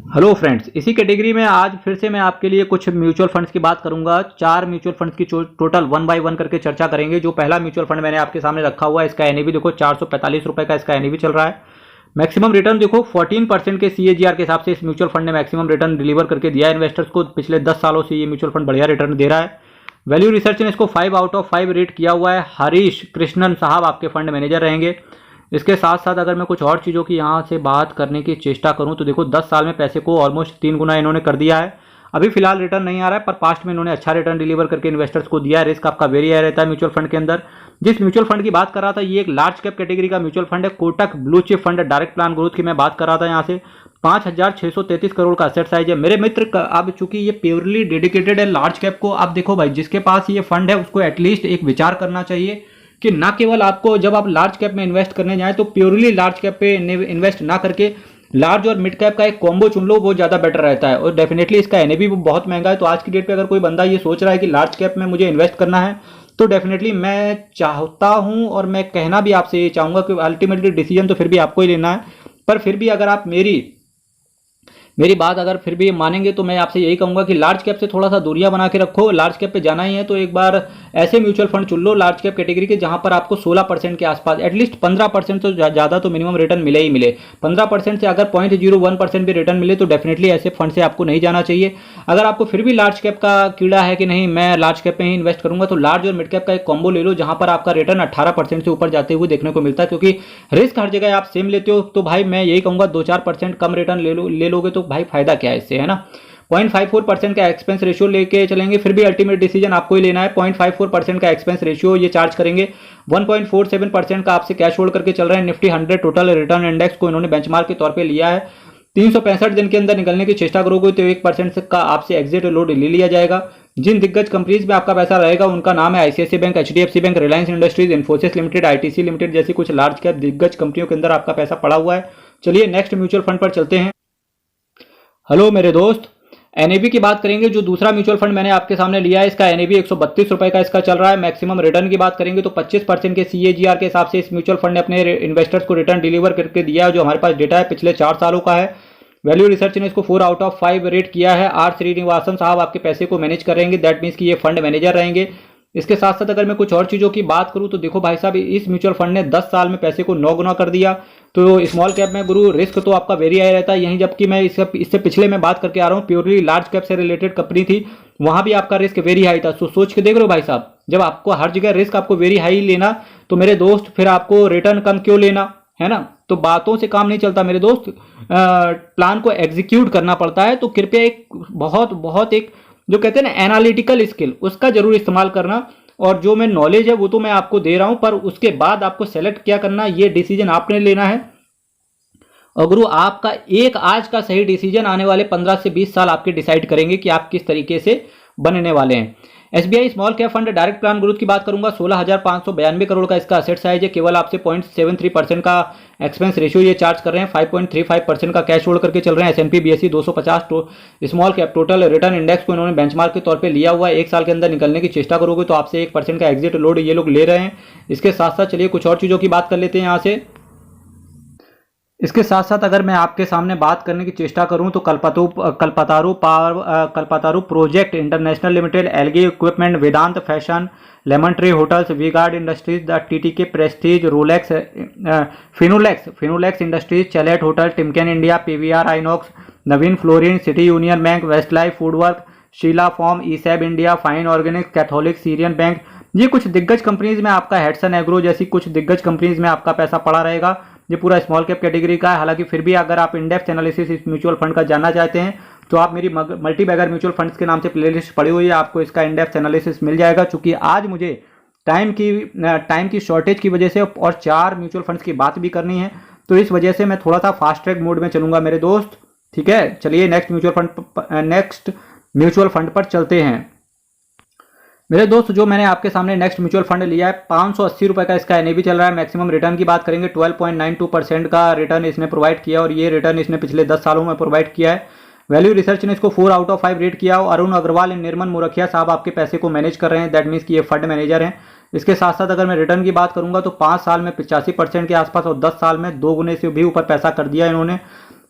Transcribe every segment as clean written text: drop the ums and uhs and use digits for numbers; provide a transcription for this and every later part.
Hello friends, इसी category में आज फिर से मैं आपके लिए कुछ म्यूचुअल फंड्स की बात करूंगा। 4 म्यूचुअल फंड्स की टोटल वन बाय वन करके चर्चा करेंगे। जो पहला म्यूचुअल फंड मैंने आपके सामने रखा हुआ है, इसका एनएवी देखो 445 रुपए का इसका एनएवी चल रहा है। मैक्सिमम रिटर्न देखो 14% के सीएजीआर के हिसाब से इस म्यूचुअल फंड ने मैक्सिमम रिटर्न डिलीवर करके दिया है इन्वेस्टर्स को। पिछले 10 सालों से ये म्यूचुअल फंड बढ़िया रिटर्न दे रहा है। वैल्यू रिसर्च ने इसको 5 आउट ऑफ 5 रेट किया हुआ है। हरीश कृष्णन साहब आपके फंड मैनेजर रहेंगे। इसके साथ साथ अगर मैं कुछ और चीज़ों की यहाँ से बात करने की चेष्टा करूँ तो देखो 10 साल में पैसे को ऑलमोस्ट 3 गुना इन्होंने कर दिया है। अभी फिलहाल रिटर्न नहीं आ रहा है, पर पास्ट में इन्होंने अच्छा रिटर्न डिलीवर करके इन्वेस्टर्स को दिया है। रिस्क आपका वेरी हाई रहता है म्यूचुअल फंड के अंदर। जिस म्यूचुअल फंड की बात कर रहा था, ये एक लार्ज कैप कैटेगरी का म्यूचुअल फंड है। Kotak blue chip fund direct plan growth की मैं बात कर रहा था। यहाँ से 5,633 करोड़ का असेट साइज है मेरे मित्र। अब चूंकि ये प्योरली डेडिकेटेड है लार्ज कैप को, आप देखो भाई, जिसके पास ये फंड है उसको एटलीस्ट एक विचार करना चाहिए कि ना केवल आपको जब आप लार्ज कैप में इन्वेस्ट करने जाएं तो प्योरली लार्ज कैप पे इन्वेस्ट ना करके लार्ज और मिड कैप का एक कॉम्बो चुन लो, वो ज़्यादा बेटर रहता है। और डेफिनेटली इसका एनएवी भी बहुत महंगा है। तो आज की डेट पे अगर कोई बंदा ये सोच रहा है कि लार्ज कैप में मुझे इन्वेस्ट करना है तो डेफिनेटली मैं चाहता हूं और मैं कहना भी आपसे ये चाहूँगा कि अल्टीमेटली डिसीजन तो फिर भी आपको ही लेना है। पर फिर भी अगर आप मेरी बात अगर फिर भी मानेंगे तो मैं आपसे यही कहूंगा कि लार्ज कैप से थोड़ा सा दूरियां बना के रखो। लार्ज कैप पे जाना ही है तो एक बार ऐसे म्यूचुअल फंड चुन लो लार्ज कैप कैटेगरी के, जहां पर आपको 16% के आसपास, एटलीस्ट 15% तो ज़्यादा तो मिनिमम रिटर्न मिले ही मिले। 15% से अगर 0.01% भी रिटर्न मिले तो डेफिनेटली ऐसे फंड से आपको नहीं जाना चाहिए। अगर आपको फिर भी लार्ज कैप का कीड़ा है कि नहीं मैं लार्ज कैप में ही इन्वेस्ट करूंगा, तो लार्ज और मिड कैप का एक कॉम्बो ले लो, जहां पर आपका रिटर्न 18% से ऊपर जाते हुए देखने को मिलता है। क्योंकि रिस्क हर जगह आप सेम लेते हो तो भाई मैं यही कहूंगा 2-4% कम रिटर्न ले लोगे तो भाई फायदा क्या है, है ना। 0.54% का एक्सपेंस रेशियो लेके चलेंगे, फिर भी अल्टीमेट डिसीजन आपको ही लेना है। 0.54% का एक्सपेंस रेशियो ये चार्ज करेंगे। 1.47% का आपसे कैश होल्ड करके चल रहे हैं। निफ्टी 100 टोटल रिटर्न इंडेक्स को इन्होंने बेंचमार्क के तौर पे लिया है। 365 दिन के अंदर निकलने की चेष्टा करोगे तो 1% का आपसे एग्जिट लोड ले लिया जाएगा। जिन दिग्गज कंपनीज में आपका पैसा रहेगा उनका नाम है ICICI bank, HDFC bank, Reliance industries, Infosys limited, ITC limited जैसी कुछ लार्ज कैप दिग्गज कंपनियों के अंदर आपका पैसा पड़ा हुआ है। चलिए नेक्स्ट म्यूचुअल फंड पर चलते हैं। हेलो मेरे दोस्त, एनएवी की बात करेंगे। जो दूसरा म्यूचुअल फंड मैंने आपके सामने लिया है, इसका एनएवी 132 रुपए का इसका चल रहा है। मैक्सिमम रिटर्न की बात करेंगे तो 25% के सीएजीआर के हिसाब से इस म्यूचुअल फंड ने अपने इन्वेस्टर्स को रिटर्न डिलीवर करके दिया है। जो हमारे पास डेटा है पिछले 4 सालों का है। वैल्यू रिसर्च ने इसको 4 आउट ऑफ 5 रेट किया है। आर श्रीनिवासन साहब आपके पैसे को मैनेज कर रहेंगे, दैट मीन्स कि ये फंड मैनेजर रहेंगे। इसके साथ साथ अगर मैं कुछ और चीज़ों की बात करूं तो देखो भाई साहब, इस म्यूचुअल फंड ने 10 साल में पैसे को 9 गुना कर दिया। तो स्मॉल कैप में गुरु रिस्क तो आपका वेरी हाई रहता है। यहीं जबकि मैं इससे पिछले में बात करके आ रहा हूँ, प्योरली लार्ज कैप से रिलेटेड कंपनी थी, वहां भी आपका रिस्क वेरी हाई था। सोच के देख रहे हो भाई साहब, जब आपको हर जगह रिस्क आपको वेरी हाई लेना तो मेरे दोस्त फिर आपको रिटर्न कम क्यों लेना, है ना। तो बातों से काम नहीं चलता मेरे दोस्त, प्लान को एग्जीक्यूट करना पड़ता है। तो कृपया एक बहुत एक जो कहते हैं ना एनालिटिकल स्किल, उसका जरूर इस्तेमाल करना। और जो मैं नॉलेज है वो तो मैं आपको दे रहा हूं, पर उसके बाद आपको सेलेक्ट क्या करना ये डिसीजन आपने लेना है। और गुरु आपका एक आज का सही डिसीजन आने वाले 15 से 20 साल आपके डिसाइड करेंगे कि आप किस तरीके से बनने वाले हैं। SBI small cap fund direct plan growth की बात करूंगा, 16,592 करोड़ का इसका असेट साइज है। केवल आपसे 0.73% का एक्सपेंस रेशियो ये चार्ज कर रहे हैं। 5.35% का कैश होल्ड करके चल रहे हैं। S&P BSE 250 small cap total return index को इन्होंने बेंचमार्क के तौर पे लिया हुआ है। एक साल के अंदर निकलने की चेष्टा करोगे तो आपसे 1% का एग्जिट लोड ये लोग ले रहे हैं। इसके साथ साथ चलिए कुछ और चीज़ों की बात कर लेते हैं यहाँ से। इसके साथ साथ अगर मैं आपके सामने बात करने की चेष्टा करूं तो Kalpataru Project International Limited, Elgi Equipment, Vedant Fashion, Lemon Tree Hotels, V Guard Industries, the TTK Prestige, Rolex, Finolex Industries, Chalet Hotel, Timken India, PVR INOX, Navin Fluorine, City Union Bank, West Life Foodwork, Sheela Foam, ESAB India, Fine Organic, Catholic Syrian Bank, ये कुछ दिग्गज companies में आपका Hatsun agro जैसी कुछ दिग्गज companies में आपका पैसा पड़ा रहेगा। ये पूरा स्मॉल कैप कैटेगरी का है। हालांकि फिर भी अगर आप इंडेप्थ एनालिसिस इस म्यूचुअल फंड का जानना चाहते हैं तो आप मेरी मल्टी बैगर म्यूचुअल फंड्स के नाम से प्लेलिस्ट पड़ी हुई है, आपको इसका इंडेप्थ एनालिसिस मिल जाएगा। चूंकि आज मुझे टाइम की शॉर्टेज की वजह से और 4 म्यूचुअल फंड्स की बात भी करनी है, तो इस वजह से मैं थोड़ा सा फास्ट ट्रैक मोड में चलूंगा मेरे दोस्त, ठीक है। चलिए नेक्स्ट म्यूचुअल फंड पर चलते हैं मेरे दोस्त। जो मैंने आपके सामने नेक्स्ट म्यूचुअल फंड लिया है, 580 रुपए का इसका एनएवी चल रहा है। मैक्सिमम रिटर्न की बात करेंगे 12.92% का रिटर्न इसने प्रोवाइड किया, और ये रिटर्न इसने पिछले 10 सालों में प्रोवाइड किया है। वैल्यू रिसर्च ने इसको 4 आउट ऑफ 5 रेट किया। और अरुण अग्रवाल एंड निर्मल मुरखिया साहब आपके पैसे को मैनेज कर रहे हैं, दैट मीन्स कि ये फंड मैनेजर हैं। इसके साथ साथ अगर मैं रिटर्न की बात करूंगा तो 5 साल में 85% के आसपास और 10 साल में 2 गुने से भी ऊपर पैसा कर दिया इन्होंने।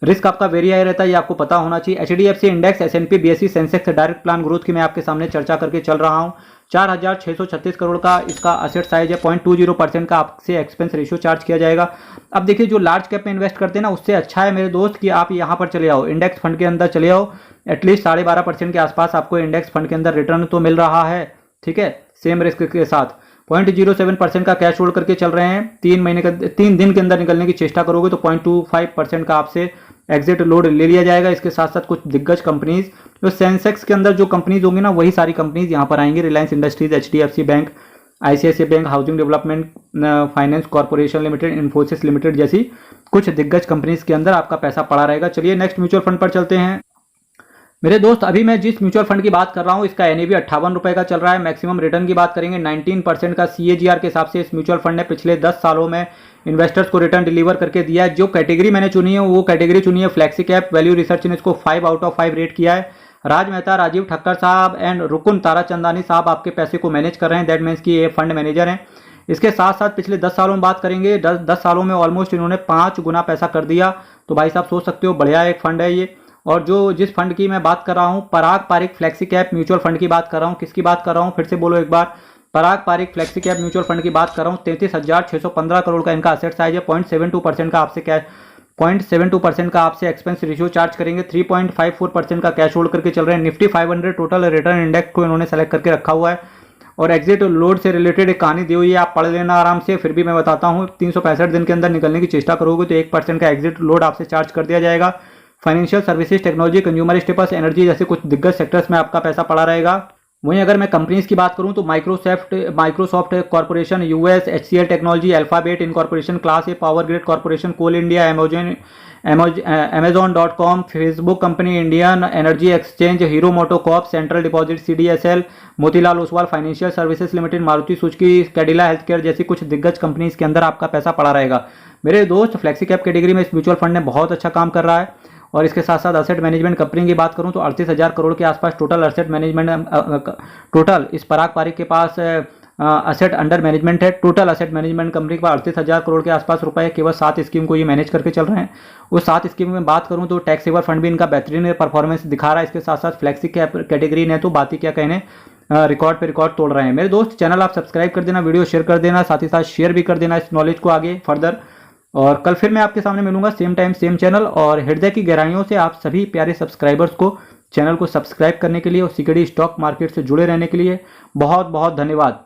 रिस्क आपका वेरी हाई रहता है, ये आपको पता होना चाहिए। HDFC index, S&P, BSE, Sensex, direct plan growth की मैं आपके सामने चर्चा करके चल रहा हूँ। 4,636 करोड़ का इसका असेट साइज है, 0.20% का आपसे एक्सपेंस रेशियो चार्ज किया जाएगा। अब देखिए, जो लार्ज कैप में इन्वेस्ट करते हैं ना, उससे अच्छा है मेरे दोस्त कि आप यहाँ पर चले आओ, इंडेक्स फंड के अंदर चले आओ। एटलीस्ट 12.5% के आसपास आपको इंडेक्स फंड के अंदर रिटर्न तो मिल रहा है, ठीक है, सेम रिस्क के साथ। 0.07% का कैश होल्ड करके चल रहे हैं। 3 दिन के अंदर निकलने की चेष्टा करोगे तो 0.25% का आपसे एग्जिट लोड ले लिया जाएगा। इसके साथ साथ कुछ दिग्गज कंपनीज, जो सेंसेक्स के अंदर जो कंपनीज होंगी ना, वही सारी कंपनीज यहाँ पर आएंगी। Reliance industries, HDFC bank, ICICI bank, housing development finance corporation limited, Infosys limited जैसी कुछ दिग्गज कंपनीज के अंदर आपका पैसा पड़ा रहेगा। चलिए नेक्स्ट म्यूचुअल फंड पर चलते हैं। मेरे दोस्त, अभी मैं जिस म्यूचुअल फंड की बात कर रहा हूँ, इसका NAV 58 रुपये का चल रहा है। मैक्सिमम रिटर्न की बात करेंगे 19% का CAGR के हिसाब से इस म्यूचुअल फंड ने पिछले 10 सालों में इन्वेस्टर्स को रिटर्न डिलीवर करके दिया है। जो कैटेगरी मैंने चुनी है वो कैटेगरी चुनी है फ्लैक्सी कैप। वैल्यू रिसर्च ने इसको 5 आउट ऑफ 5 रेट किया है। राज मेहता, राजीव ठक्कर साहब एंड रुकुन ताराचंदानी साहब आपके पैसे को मैनेज कर रहे हैं। दैट मीन्स कि ये फंड मैनेजर हैं। इसके साथ साथ पिछले 10 सालों में बात करेंगे, 10 सालों में ऑलमोस्ट इन्होंने 5 गुना पैसा कर दिया। तो भाई साहब सोच सकते हो, बढ़िया एक फंड है ये। और जो जिस फंड की मैं बात कर रहा हूँ, Parag Parikh flexi cap mutual fund की बात कर रहा हूँ। किसकी बात कर रहा हूँ, फिर से बोलो एक बार। Parag Parikh flexi cap mutual fund की बात कर रहा हूँ। 33,615 करोड़ का इनका असेट साइज है। 0.72% का आपसे कैश 0.72% का आपसे एक्सपेंस रेशियो चार्ज करेंगे। 3.54% का कैश होल्ड करके चल रहे हैं। निफ्टी 500 टोटल रिटर्न इंडेक्स को इन्होंने सेलेक्ट करके रखा हुआ है। और एग्जिट लोड से रिलेटेड एक कहानी दी हुई है, आप पढ़ लेना आराम से। फिर भी मैं बताता हूँ, 365 दिन के अंदर निकलने की चेष्टा करोगे तो 1% का एग्जिट लोड आपसे चार्ज कर दिया जाएगा। Financial services, technology, consumer staples, energy जैसे कुछ दिग्गज सेक्टर्स में आपका पैसा पड़ा रहेगा। वहीं अगर मैं कंपनीज की बात करूं तो Microsoft corporation US, HCL technology, Alphabet incorporation, class A power grid corporation, Coal India, Amazon.com, Facebook company, Indian energy exchange, Hero MotoCorp, central deposit, CDSL, Motilal Oswal financial services limited, Maruti Suzuki, Cadila health care जैसी कुछ दिग्गज companies के अंदर आपका पैसा पड़ा रहेगा। मेरे दोस्त, फ्लैक्सी कैप कैटेगरी में इस म्यूचुअल फंड ने बहुत अच्छा काम कर रहा है। और इसके साथ साथ असेट मैनेजमेंट कंपनी की बात करूं तो 38,000 करोड़ के आसपास टोटल असेट मैनेजमेंट टोटल इस पराग पारिक के पास असेट अंडर मैनेजमेंट है। टोटल असेट मैनेजमेंट कंपनी के पास 38,000 करोड़ के आसपास रुपए है। केवल 7 स्कीम को ये मैनेज करके चल रहे हैं। उस 7 स्कीम में बात करूं तो टैक्स सेवर फंड भी इनका बेहतरीन परफॉर्मेंस दिखा रहा है। इसके साथ साथ फ्लैक्सी कैटेगरी ने तो बात ही क्या कहने, रिकॉर्ड पे रिकॉर्ड तोड़ रहे हैं। मेरे दोस्त, चैनल आप सब्सक्राइब कर देना, वीडियो शेयर कर देना, साथ ही साथ शेयर भी कर देना इस नॉलेज को आगे फर्दर। और कल फिर मैं आपके सामने मिलूंगा, सेम टाइम सेम चैनल। और हृदय की गहराइयों से आप सभी प्यारे सब्सक्राइबर्स को चैनल को सब्सक्राइब करने के लिए और सिक्योरिटी स्टॉक मार्केट से जुड़े रहने के लिए बहुत बहुत धन्यवाद।